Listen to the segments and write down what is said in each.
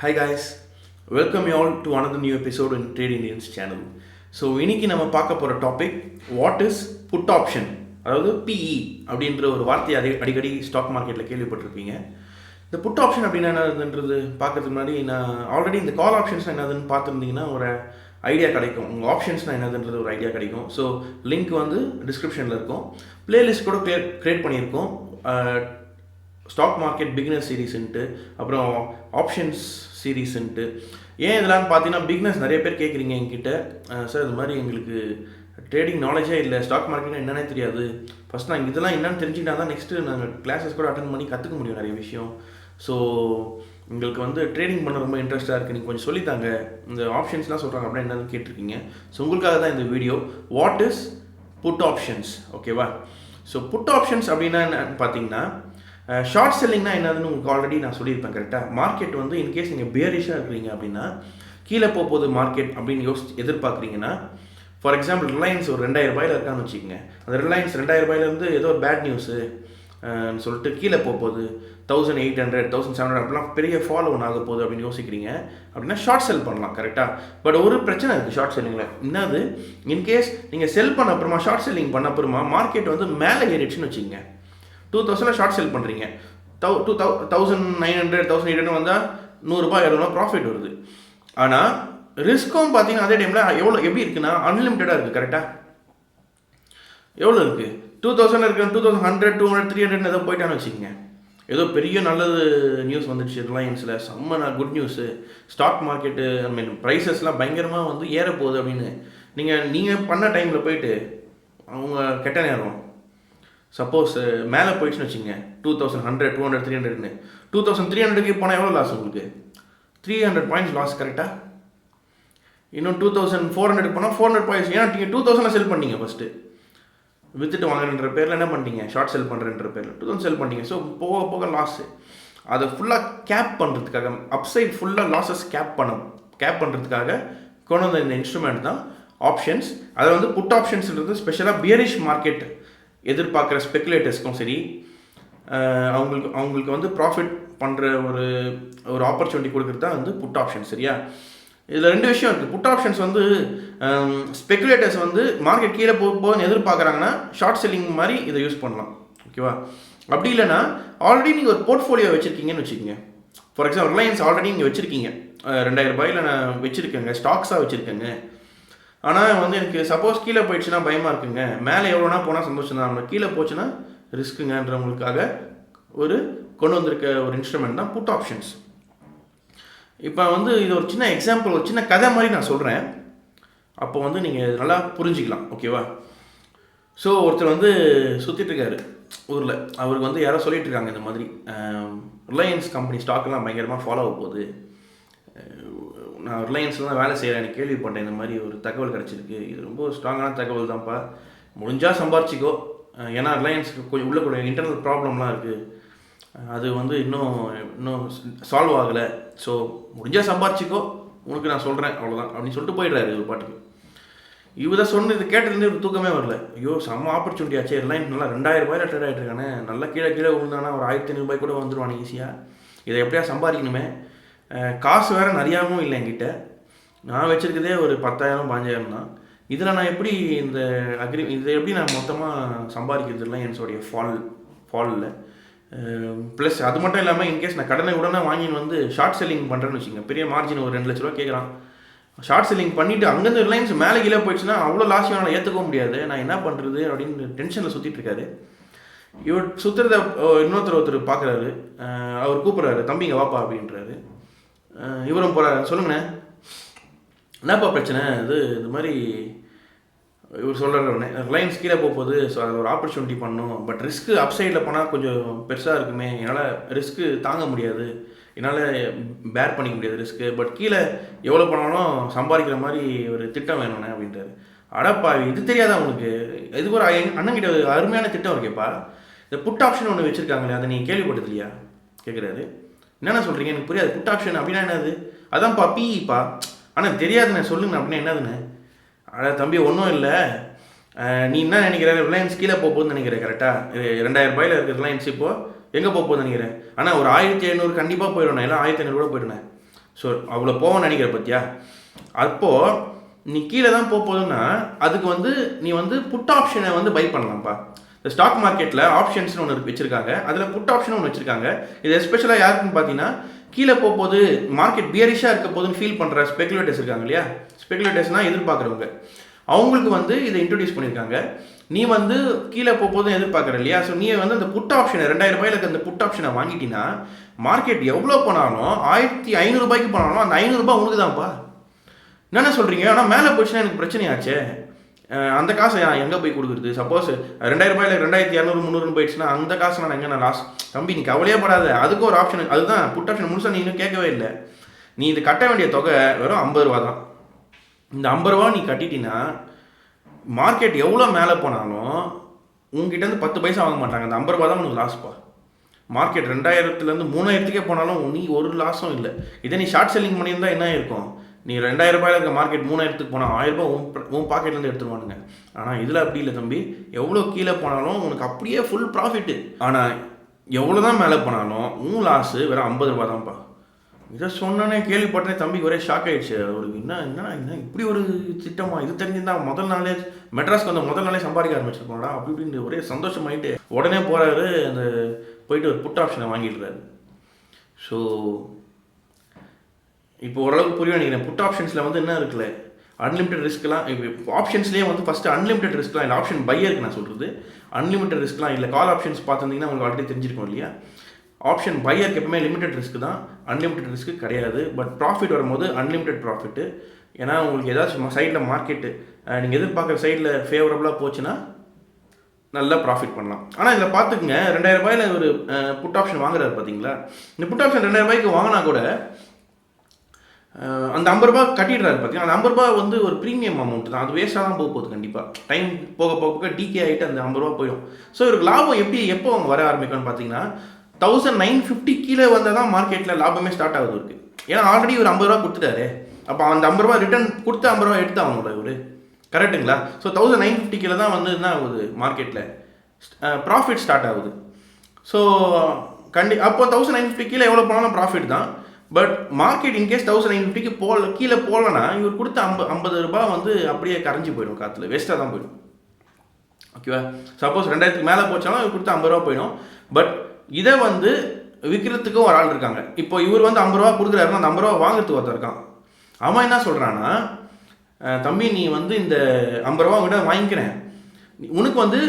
Hi guys, welcome you all to another new episode in TRADEINDIANS channel. So இன்னைக்கு நம்ம பார்க்க போகிற topic what is put option, அதாவது PE அப்படின்ற ஒரு வார்த்தையை அடிக்கடி ஸ்டாக் மார்க்கெட்டில் கேள்விப்பட்டிருப்பீங்க. இந்த புட் ஆப்ஷன் அப்படின்னா என்னதுன்றது பார்க்கறதுக்கு முன்னாடி நான் ஆல்ரெடி இந்த கால் ஆப்ஷன்ஸ் என்னதுன்னு பார்த்துருந்தீங்கன்னா ஒரு ஐடியா கிடைக்கும். உங்கள் ஆப்ஷன்ஸ்னால் என்னதுன்றது ஒரு ஐடியா கிடைக்கும். ஸோ லிங்க் வந்து டிஸ்கிரிப்ஷனில் இருக்கும். பிளேலிஸ்ட் கூட க்ரியேட் பண்ணியிருக்கோம். ஸ்டாக் மார்க்கெட் பிகினர் சீரீஸ்ன்ட்டு, அப்புறம் ஆப்ஷன்ஸ் சீரீஸ்ன்ட்டு. ஏன் இதெல்லாம் பார்த்தீங்கன்னா பிகினர்ஸ் நிறைய பேர் கேட்குறீங்க என்கிட்ட, சார் இது மாதிரி எங்களுக்கு ட்ரேடிங் நாலேஜே இல்லை, ஸ்டாக் மார்க்கெட்னா என்னன்னே தெரியாது, ஃபஸ்ட் நான் இதெல்லாம் என்னென்னு தெரிஞ்சுக்கிட்டா தான் நெக்ஸ்ட்டு நாங்கள் கிளாஸஸ் கூட அட்டன் பண்ணி கற்றுக்க முடியும் நிறைய விஷயம். ஸோ உங்களுக்கு வந்து ட்ரேடிங் பண்ண ரொம்ப இன்ட்ரெஸ்ட்டாக இருக்குது, நீங்கள் கொஞ்சம் சொல்லித்தாங்க, இந்த ஆப்ஷன்ஸ்லாம் சொல்கிறாங்க அப்படின்னா என்னன்னு கேட்டிருக்கீங்க. ஸோ உங்களுக்காக தான் இந்த வீடியோ. வாட் இஸ் புட் ஆப்ஷன்ஸ், ஓகேவா? ஸோ புட் ஆப்ஷன்ஸ் அப்படின்னா என்னன்னு பார்த்தீங்கன்னா, ஷார்ட் செல்லிங்னா என்னதுன்னு உங்களுக்கு ஆல்ரெடி நான் சொல்லியிருப்பேன். கரெக்டாக மார்க்கெட் வந்து இன்கேஸ் நீங்கள் பியரிஷாக இருக்கிறீங்க அப்படின்னா, கீழே போகுது மார்க்கெட் அப்படின்னு எதிர்பார்க்குறீங்கன்னா, ஃபார் எக்ஸாம்பிள் ரிலையன்ஸ் ஒரு 2000 ரூபாயில் இருக்கான்னு வச்சுக்கோங்க. அந்த ரிலையன்ஸ் 2000 ரூபாயிலேருந்து ஏதோ ஒரு பேட் நியூஸு சொல்லிட்டு கீழே போகுது 1800 1700 அப்படிலாம் பெரிய ஃபாலோ ஒன்று ஆக போகுது அப்படின்னு யோசிக்கிறீங்க அப்படின்னா ஷார்ட் செல் பண்ணலாம். கரெக்டாக பட் ஒரு பிரச்சனை இருக்குது ஷார்ட் செல்லிங்கில். என்னது, இன்கேஸ் நீங்கள் செல் பண்ண அப்புறமா ஷார்ட் செல்லிங் பண்ண அப்புறமா மார்க்கெட் வந்து மேலே ஏறிடுச்சுன்னு வச்சுக்கோங்க. 2000 ஷார்ட் செல் பண்ணுறீங்க, 1900 1800 வந்தால் 100 ரூபாய் 200 ரூபா ப்ராஃபிட் வருது. ஆனால் ரிஸ்க்கும் பார்த்தீங்கன்னா அதே டைமில் எப்படி இருக்குன்னா அன்லிமிட்டடாக இருக்குது. கரெக்டாக எவ்வளோ இருக்குது? 2000 இருக்குது, 2100 200 300 ஏதோ போயிட்டான்னு வச்சுக்கோங்க. ஏதோ பெரிய நல்லது நியூஸ் வந்துடுச்சு ரிலையன்ஸில், செம்ம குட் நியூஸு, ஸ்டாக் மார்க்கெட்டு ஐ மீன் ப்ரைஸஸ்லாம் பயங்கரமாக வந்து ஏற போகுது அப்படின்னு நீங்கள் பண்ண டைமில் போயிட்டு அவங்க கெட்ட நேரம் சப்போஸ் மேலே போயிடுச்சுன்னு வச்சுங்க, 2100 200 300ன்னு 2300க்கு போனால் எவ்வளோ லாஸ் உங்களுக்கு? 300 பாயிண்ட்ஸ் லாஸ். கரெக்டாக இன்னும் 2400 போனால் 400 பாயிண்ட்ஸ். ஏன்னா நீங்கள் 2000 செல் பண்ணீங்க ஃபஸ்ட்டு, வித்துட்டு வாங்குறன்ற பேரில் என்ன பண்ணிட்டீங்க, ஷார்ட் செல் பண்ணுறன்ற பேரில் 2000 செல் பண்ணிட்டீங்க. ஸோ போக போக லாஸு அதை ஃபுல்லாக கேப் பண்ணுறதுக்காக, அப்சைட் ஃபுல்லாக லாஸஸ் கேப் பண்ணுறதுக்காக கொண்டு வந்த இந்த இன்ஸ்ட்ருமெண்ட் தான் ஆப்ஷன்ஸ். அதில் வந்து புட் ஆப்ஷன்ஸ்ன்றது ஸ்பெஷலாக பியரிஷ் மார்க்கெட் எதிர்பார்க்குற ஸ்பெக்குலேட்டர்ஸ்க்கும் சரி, அவங்களுக்கு வந்து ப்ராஃபிட் பண்ணுற ஒரு ஆப்பர்ச்சுனிட்டி கொடுக்குறது தான் வந்து புட் ஆப்ஷன். சரியா? இதில் 2 விஷயம் இருக்குது. புட் ஆப்ஷன்ஸ் வந்து ஸ்பெக்குலேட்டர்ஸ் வந்து மார்க்கெட் கீழே போகுதுன்னு எதிர்பார்க்குறாங்கன்னா ஷார்ட் செல்லிங் மாதிரி இதை யூஸ் பண்ணலாம், ஓகேவா? அப்படி இல்லைனா ஆல்ரெடி நீங்கள் ஒரு போர்ட்ஃபோலியோ வச்சுருக்கீங்கன்னு வச்சுக்கோங்க. ஃபார் எக்ஸாம்பிள் ரிலையன்ஸ் ஆல்ரெடி நீங்கள் வச்சுருக்கீங்க, 2000 ரூபாயில் நான் வச்சுருக்கேங்க, ஸ்டாக்ஸாக வச்சுருக்கேங்க. ஆனால் வந்து எனக்கு சப்போஸ் கீழே போயிடுச்சுன்னா பயமாக இருக்குங்க, மேலே எவ்வளோனா போனால் சந்தோஷம் தான், நம்மளுக்கு கீழே போச்சுன்னா ரிஸ்க்குங்கன்றவங்களுக்காக கொண்டு வந்திருக்க ஒரு இன்ஸ்ட்ருமெண்ட் தான் புட் ஆப்ஷன்ஸ். இப்போ வந்து இது ஒரு சின்ன எக்ஸாம்பிள், ஒரு சின்ன கதை மாதிரி நான் சொல்கிறேன், அப்போ வந்து நீங்கள் நல்லா புரிஞ்சிக்கலாம், ஓகேவா? ஸோ ஒருத்தர் வந்து சுற்றிட்டுருக்காரு ஊரில், அவருக்கு வந்து யாரோ சொல்லிட்டு இருக்காங்க இந்த மாதிரி ரிலையன்ஸ் கம்பெனி ஸ்டாக்கெல்லாம் பயங்கரமாக ஃபாலோ ஆக போகுது, நான் ரிலையன்ஸில் தான் வேலை செய்கிறேன், எனக்கு கேள்விப்பட்டேன், இந்த மாதிரி ஒரு தகவல் கிடச்சிருக்கு, இது ரொம்ப ஸ்ட்ராங்கான தகவல் தான்ப்பா, முடிஞ்சால் சம்பாரிச்சிக்கோ, ஏன்னா ரிலையன்ஸுக்கு கொஞ்சம் உள்ள கூட இன்டர்னல் ப்ராப்ளம்லாம் இருக்குது, அது வந்து இன்னும் சால்வ் ஆகலை, ஸோ முடிஞ்சால் சம்பாரிச்சிக்கோ, உனக்கு நான் சொல்கிறேன் அவ்வளோதான் அப்படின்னு சொல்லிட்டு போயிடுறாரு ஒரு பாட்டுக்கு. இவரை சொன்னது கேட்டதுலேருந்து ஒரு தூக்கமே வரல. ஐயோ செம்ம ஆப்பர்ச்சுனிட்டி ஆச்சு, ரிலையன்ஸ் நல்லா 2000 ரூபாயில் ட்ரேட் ஆகிட்டு இருக்கானே, நல்லா கீழே விழுந்தானா ஒரு 1500 ரூபாய் கூட வந்துடுவானே ஈஸியாக, இதை எப்படியா சம்பாதிக்கணுமே, காசு வேறு நிறையாவும் இல்லை என்கிட்ட, நான் வச்சுருக்கதே ஒரு 10,000 15,000 தான், இதில் நான் எப்படி இதை எப்படி நான் மொத்தமாக சம்பாதிக்கிறது ரிலையன்ஸோடைய ஃபாலில். ப்ளஸ் அது மட்டும் இல்லாமல் இன்கேஸ் நான் கடனை உடனே வாங்கின்னு வந்து ஷார்ட் செல்லிங் பண்ணுறேன்னு வச்சுக்கோங்க, பெரிய மார்ஜின் ஒரு 2 லட்ச ரூபா கேட்குறான், ஷார்ட் செல்லிங் பண்ணிவிட்டு அங்கேருந்து ரிலையன்ஸ் மேலே கீழே போயிடுச்சுன்னா அவ்வளோ லாஸ் என்னால் ஏற்றுக்க முடியாது, நான் என்ன பண்ணுறது அப்படின்னு டென்ஷனில் சுற்றிட்டு இருக்காரு. இவர் சுற்றுறத ஒருத்தர் பார்க்குறாரு, அவர் கூப்பிட்றாரு, தம்பிங்க வாப்பா அப்படின்றாரு. இவரும் போகிறார், சொல்லுங்கண்ணே என்னப்பா பிரச்சனை, இது மாதிரி இவர் சொல்கிறாருண்ணே, ரிலையன்ஸ் கீழே போகுது, ஸோ அது ஒரு ஆப்பர்ச்சுனிட்டி பண்ணணும், பட் ரிஸ்க்கு அப்சைடில் போனால் கொஞ்சம் பெருசாக இருக்குமே, என்னால் ரிஸ்க்கு தாங்க முடியாது, என்னால் பேர் பண்ணிக்க முடியாது ரிஸ்க்கு, பட் கீழே எவ்வளோ பண்ணாலும் சம்பாதிக்கிற மாதிரி ஒரு திட்டம் வேணும்ண்ணே அப்படின்றாரு. அடப்பா இது தெரியாதா உங்களுக்கு, இதுக்கு ஒரு அண்ணங்கிட்ட ஒரு அருமையான திட்டம் இருக்கேப்பா, இந்த புட் ஆப்ஷன் ஒன்று வச்சுருக்காங்களே, அதை நீங்கள் கேள்விப்பட்டது இல்லையா கேட்குறாரு. என்னென்ன சொல்கிறீங்க, எனக்கு புரியாது, புட் ஆப்ஷன் அப்படின்னா என்னது? அதான்ப்பா பிஇப்பா. ஆனால் தெரியாதுண்ணே, சொல்லுங்கண்ணே அப்படின்னா என்னதுண்ணே? தம்பி ஒன்றும் இல்லை, நீ என்ன நினைக்கிற, ரிலையன்ஸ் கீழே போகுதுன்னு நினைக்கிறேன், கரெக்டாக 2000 ரூபாயில் இருக்கிற ரிலையன்ஸ் இப்போது எங்கே போகுதுன்னு நினைக்கிறேன், ஆனால் ஒரு 1500 கண்டிப்பாக போயிடணும், எல்லாம் 1500 கூட போயிடுனேன், ஸோ அவ்வளோ போவோன்னு நினைக்கிற பற்றியா? அப்போது நீ கீழே தான் போகுதுன்னா அதுக்கு வந்து நீ வந்து புட் ஆப்ஷனை வந்து பை பண்ணலாம்ப்பா. இந்த ஸ்டாக் மார்க்கெட்டில் ஆப்ஷன்ஸ்னு ஒன்று வச்சுருக்காங்க, அதில் புட் ஆப்ஷன் ஒன்று வச்சுருக்காங்க. இது எஸ்பெஷலாக யாருக்குன்னு பார்த்தீங்கன்னா கீழே போகும்போது மார்க்கெட் பியரிஷாக இருக்க போதுன்னு ஃபீல் பண்ணுற ஸ்பெகுலேட்டர்ஸ் இருக்காங்க இல்லையா, ஸ்பெகுலேட்டர்ஸ்னால் எதிர்பார்க்குறவங்க, அவங்களுக்கு வந்து இதை இன்ட்ரடியூஸ் பண்ணியிருக்காங்க. நீ வந்து கீழே போகும்போதும் எதிர்பார்க்குற இல்லையா, ஸோ நீ வந்து அந்த புட் ஆப்ஷனை 2000 ரூபாயில் இருக்க அந்த புட் ஆப்ஷனை வாங்கிட்டீங்கன்னா மார்க்கெட் எவ்வளோ போனாலும் 1500 ரூபாய்க்கு போனாலும் அந்த 500 ரூபாய் உனக்கு தான்ப்பா. என்னென்ன சொல்கிறீங்க? ஆனால் மேலே போச்சுன்னா எனக்கு பிரச்சனையாச்சே, அந்த காசை எங்கே போய் கொடுக்குறது? சப்போஸ் 2000 ரூபாயில் 2200 300 போயிடுச்சுன்னா அந்த காசை நான் எங்கே லாஸ்? தம்பி நீ கவலையே படாத, அதுக்கும் ஒரு ஆப்ஷன். அதுதான் புட் ஆப்ஷன் முழுசாக நீ இன்னும் கேட்கவே இல்லை. நீ இது கட்ட வேண்டிய தொகை வெறும் 50 ரூபா தான். இந்த 50 ரூபா நீ கட்டிட்டீங்கன்னா மார்க்கெட் எவ்வளோ மேலே போனாலும் உங்ககிட்டேருந்து 10 பைசா வாங்க மாட்டாங்க. அந்த 50 ரூபா தான் உனக்கு லாஸ்ப்பா. மார்க்கெட் 2000லேருந்து 3000க்கே போனாலும் நீ ஒரு லாஸும் இல்லை. இதே நீ ஷார்ட் செல்லிங் பண்ணியிருந்தால் என்ன இருக்கும்? நீ 2000 ரூபாயில் இருக்க மார்க்கெட் 3000க்கு போனால் 1000 ரூபாய் உன் பாக்கெட்லேருந்து எடுத்துருவானுங்க. ஆனால் இதில் அப்படி இல்லை தம்பி, எவ்வளோ கீழே போனாலும் உனக்கு அப்படியே ஃபுல் ப்ராஃபிட்டு. ஆனால் எவ்வளோ தான் மேலே போனாலும் உன் லாஸு வெறும் 50 ரூபா தான்ப்பா. இதை சொன்னோன்னே கேள்விப்பட்டேன் தம்பிக்கு ஒரே ஷாக் ஆகிடுச்சு. அவருக்கு என்ன இப்படி ஒரு திட்டமா, இது தெரிஞ்சிருந்தால் முதல் நாளே மெட்ராஸ்க்கு வந்து முதல் நாளே சம்பாதிக்க ஆரம்பிச்சிருக்கோம்டா அப்படி இப்படின்னு ஒரே சந்தோஷமாயிட்டு உடனே போகிறாரு, அந்த போயிட்டு ஒரு புட் ஆப்ஷனை வாங்கிடுறாரு. ஸோ இப்போ ஓரளவுக்கு புரியும் நினைக்கிறேன். புட் ஆப்ஷன்ஸில் வந்து என்ன இருக்குல்ல, அன்லிமிட்டட் ரிஸ்க்லாம். இப்போ ஆப்ஷன்ஸ்லேயே வந்து ஃபஸ்ட்டு அன்லிமிட்டட் ரிஸ்க்லாம் இல்லை, ஆப்ஷன் பையருக்கு நான் சொல்கிறது. அன்லிமிட்டட் ரிஸ்க்லாம் இல்லை. கால் ஆப்ஷன்ஸ் பார்த்துருந்தீங்கன்னா உங்களுக்கு ஆல்ரெடி தெரிஞ்சிருக்கும் இல்லையா. ஆப்ஷன் பையருக்கு எப்பவுமே லிமிட்டட் ரிஸ்க் தான், அன்லிமிட்டட் ரிஸ்க்கு கிடையாது. பட் ப்ராஃபிட் வரும்போது அன்லிமிட்டட் ப்ராஃபிட்டு. ஏன்னா உங்களுக்கு ஏதாச்சும் சைடில் மார்க்கெட்டு நீங்கள் எதிர்பார்க்குற சைடில் ஃபேவரபுளாக போச்சுன்னா நல்லா ப்ராஃபிட் பண்ணலாம். ஆனால் இதில் பார்த்துக்குங்க, 2000 ரூபாயில் ஒரு புட் ஆப்ஷன் வாங்குறாரு பார்த்தீங்களா. இந்த புட் ஆப்ஷன் 2000 ரூபாய்க்கு வாங்கினா கூட அந்த 50 ரூபா கட்டிடுறாரு பார்த்தீங்கன்னா, அந்த 50 ரூபா வந்து ஒரு ப்ரீமியம் அமௌண்ட் தான், அது வேஸ்ட்டாக தான் போகுது. கண்டிப்பாக டைம் போக போக டிகே ஆகிட்டு அந்த 50 ரூபா போயிடும். ஸோ இவருக்கு லாபம் எப்போ அவங்க வர ஆரம்பிக்கும்னு பார்த்தீங்கன்னா 1950 கீழே வந்தால் தான் மார்க்கெட்டில் லாபமே ஸ்டார்ட் ஆகுது இருக்கு. ஏன்னா ஆல்ரெடி ஒரு 50 ரூபா கொடுத்துட்டாரு. அப்போ அந்த 50 ரூபா ரிட்டர்ன் கொடுத்து 50 ரூபா எடுத்து ஆகணும்ல இவர், கரெக்டுங்களா? ஸோ 1950 கீழே தான் வந்து என்ன ஆகுது, மார்க்கெட்டில் ப்ராஃபிட் ஸ்டார்ட் ஆகுது. ஸோ அப்போ 1950 கீழே எவ்வளோ போனாலும் ப்ராஃபிட் தான். பட் மார்க்கெட் இன்கேஸ் 1950க்கு கீழே போகலன்னா இவர் கொடுத்த 50 ரூபாய் வந்து அப்படியே கரைஞ்சி போயிடும், காற்றுல வேஸ்ட்டாக தான் போயிடும். ஓகேவா? சப்போஸ் 2000க்கு மேலே போச்சாலும் இவர் கொடுத்த 50 ரூபா போயிடும். பட் இதை வந்து விற்கிறதுக்கும் ஒரு ஆள் இருக்காங்க. இப்போ இவர் வந்து 50 ரூபா கொடுக்குறாருன்னா அந்த 50 ரூபா வாங்குறதுக்கு ஒருத்தர் இருக்கான். அவன் என்ன சொல்கிறான்னா, தம்பி நீ வந்து இந்த 50 ரூபா விட வாங்கிக்கிறேன், உனக்கு வந்து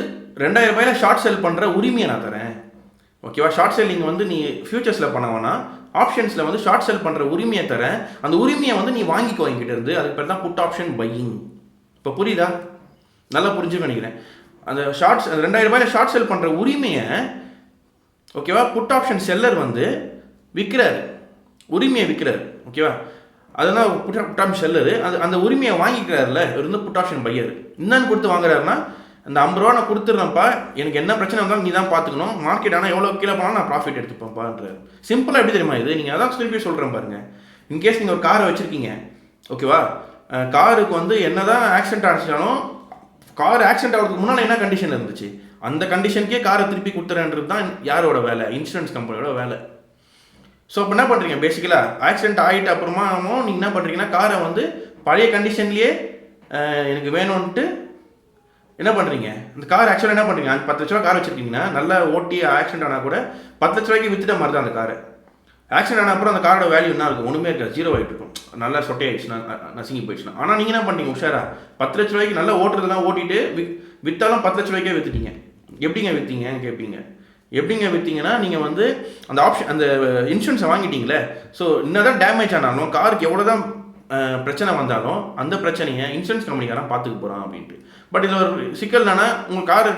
2000 ரூபாயில் ஷார்ட் செல் பண்ணுற உரிமையை நான் தரேன். ஓகேவா? ஷார்ட் செல்லிங் வந்து நீ ஃபியூச்சர்ஸில் பண்ணவனா ஆப்ஷன்ஸில் வந்து ஷார்ட் செல் பண்ணுற உரிமையை தரேன், அந்த உரிமையை வந்து நீ வாங்கிக்கோ என்கிட்ட இருந்து. அதுக்கு பேர் தான் புட் ஆப்ஷன் பையிங். இப்போ புரியுதா? நல்லா புரிஞ்சுக்க நினைக்கிறேன். அந்த 2000 ரூபாயில் ஷார்ட் செல் பண்ணுற உரிமையை, ஓகேவா, புட் ஆப்ஷன் செல்லர் வந்து விற்கிறாரு, உரிமையை விற்கிறாரு. ஓகேவா? அதுதான் புட் ஆப்ஷன் செல்லரு. அந்த உரிமையை வாங்கிக்கிறாருல இவர் வந்து புட் ஆப்ஷன் பையர். என்னன்னு கொடுத்து வாங்குறாருன்னா, அந்த 50 ரூபா நான் கொடுத்துட்றேன்ப்பா, எனக்கு என்ன பிரச்சனை வந்தாலும் நீ தான் பார்த்துக்கணும், மார்க்கெட் ஆனால் எவ்வளோ கீழே போனாலும் நான் ப்ராஃபிட் எடுத்துப்பேன்ப்பான்றார். சிம்பிளாக எப்படி தெரியுமா இது? நீங்கள் அதான் திருப்பி சொல்கிறேன் பாருங்கள். இன்கேஸ் நீங்கள் ஒரு காரை வச்சுருக்கீங்க, ஓகேவா, காருக்கு வந்து என்ன தான் ஆக்சிடென்ட் ஆகிடுச்சாலும் கார் ஆக்சிடென்ட் ஆகிறதுக்கு முன்னால் என்ன கண்டிஷன் இருந்துச்சு, அந்த கண்டிஷனுக்கே காரை திருப்பி கொடுத்துறேன்றது தான் யாரோட வேலை? இன்சூரன்ஸ் கம்பெனியோட வேலை. ஸோ இப்போ என்ன பண்ணுறீங்க, பேசிக்கலாக ஆக்சிடென்ட் ஆகிட்ட அப்புறமாவும் நீங்கள் என்ன பண்ணுறீங்கன்னா காரை வந்து பழைய கண்டிஷன்லேயே எனக்கு வேணும்ன்ட்டு என்ன பண்ணுறீங்க, இந்த கார் ஆக்சுவலாக என்ன பண்ணுறீங்க, 10 லட்ச ரூபா கார் வச்சுருக்கீங்கன்னா நல்லா ஓட்டி ஆக்சிடென்ட் ஆனால் கூட 10 லட்ச ரூபாய்க்கு வித்துட்ட மாதிரி தான் அந்த காரை. ஆக்சிடென்ட் ஆன அப்புறம் அந்த காரோட வேல்யூ என்ன இருக்கும், ஒன்றுமே இருக்காது, 0 ஆகிட்டு இருக்கும், நல்லா சொட்டையாயிடுச்சுன்னா, நசுங்கி போயிடுச்சுன்னா. ஆனால் நீங்கள் என்ன பண்ணீங்க உஷாரா, 10 லட்ச ரூபாய்க்கு நல்லா ஓட்டுறதுலாம் ஓட்டிட்டு விற்றாலும் 10 லட்ச ரூபாய்க்கே விற்றுட்டீங்க. எப்படிங்க விற்றீங்கன்னு கேட்பீங்க. எப்படிங்க விற்றீங்கன்னா, நீங்கள் வந்து அந்த அந்த இன்சூரன்ஸை வாங்கிட்டீங்களே, ஸோ என்னதான் டேமேஜ் ஆனாலும் காருக்கு எவ்வளோ தான் பிரச்சனை வந்தாலும் அந்த பிரச்சனையை இன்சூரன்ஸ் கம்பெனிக்காரன் பார்த்துக்க போகிறான் அப்படின்ட்டு. பட் இதில் ஒரு சிக்கல் என்னன்னா, உங்கள் கார்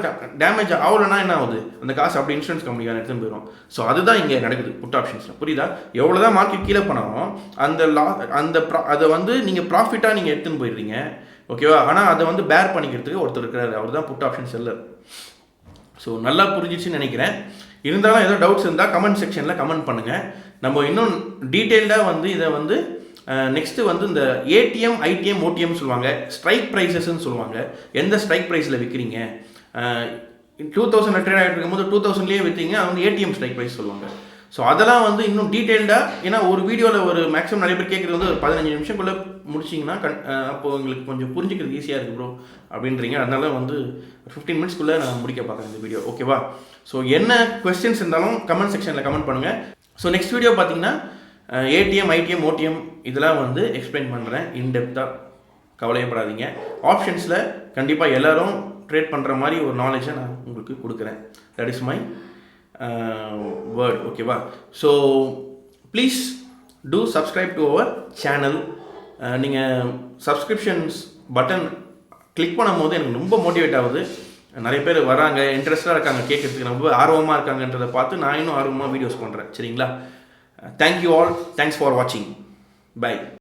டேமேஜ் ஆகலைன்னா என்ன ஆகுது, அந்த காசு அப்படி இன்சூரன்ஸ் கம்பெனிக்காரன் எடுத்துன்னு போயிடும். ஸோ அதுதான் இங்கே நடக்குது புட் ஆப்ஷன்ஸில். புரியுதா? எவ்வளோ தான் மார்க்கெட் கீழே போனாலும் அதை வந்து நீங்கள் ப்ராஃபிட்டாக நீங்கள் எடுத்துன்னு போயிடுறீங்க. ஓகேவா? ஆனால் அதை வந்து பேர் பண்ணிக்கிறதுக்கு ஒருத்தர் இருக்கிறாரு, அவர் தான் புட் ஆப்ஷன் செல்லர். ஸோ நல்லா புரிஞ்சிச்சுன்னு நினைக்கிறேன். இருந்தாலும் ஏதோ டவுட்ஸ் இருந்தால் கமெண்ட் செக்ஷனில் கமெண்ட் பண்ணுங்கள். நம்ம இன்னும் டீட்டெயில்டாக வந்து இதை வந்து நெக்ஸ்ட்டு வந்து இந்த ஏடிஎம், ஐடிஎம், ஓடிஎம் சொல்லுவாங்க, ஸ்ட்ரைக் ப்ரைஸஸ்ன்னு சொல்லுவாங்க. எந்த ஸ்ட்ரைக் ப்ரைஸில் விற்கிறீங்க, 2000 ட்ரேட் ஆகிட்டு இருக்கும்போது 2000லேயே விற்றீங்க, அது வந்து ஏடிஎம் ஸ்ட்ரைக் ப்ரைஸ் சொல்லுவாங்க. ஸோ அதெல்லாம் வந்து இன்னும் டீட்டெயில்டாக, ஏன்னா ஒரு வீடியோவில் ஒரு மேக்ஸிமம் நிறைய பேர் கேட்குறது வந்து ஒரு 15 நிமிஷம்குள்ளே முடிச்சிங்கன்னா அப்போது உங்களுக்கு கொஞ்சம் புரிஞ்சிக்கிறது ஈஸியாக இருக்குது ப்ரோ அப்படின்றீங்க. அதனால வந்து 15 மினிட்ஸ்க்குள்ளே நான் முடிக்க பார்க்குறேன் இந்த வீடியோ. ஓகேவா? ஸோ என்ன கொஸ்டின்ஸ் இருந்தாலும் கமெண்ட் செக்ஷனில் கமெண்ட் பண்ணுங்கள். ஸோ நெக்ஸ்ட் வீடியோ பார்த்தீங்கன்னா ஏடிஎம், ஐடிஎம், ஓடிஎம் இதெல்லாம் வந்து எக்ஸ்பிளைன் பண்ணுறேன் இன்டெப்த்தாக. கவலையப்படாதீங்க. ஆப்ஷன்ஸில் கண்டிப்பாக எல்லோரும் ட்ரேட் பண்ணுற மாதிரி ஒரு நாலேஜை நான் உங்களுக்கு கொடுக்குறேன். That is my word. ஓகேவா? So please do subscribe to our channel. நீங்கள் சப்ஸ்கிரிப்ஷன்ஸ் பட்டன் கிளிக் பண்ணும் போது எனக்கு ரொம்ப மோட்டிவேட் ஆகுது. நிறைய பேர் வராங்க, இன்ட்ரெஸ்டாக இருக்காங்க, கேட்குறதுக்கு ரொம்ப ஆர்வமாக இருக்காங்கன்றதை பார்த்து நான் இன்னும் ஆர்வமாக வீடியோஸ் பண்ணுறேன். சரிங்களா? Thank you all. தேங்க்ஸ் ஃபார் வாட்சிங். பை.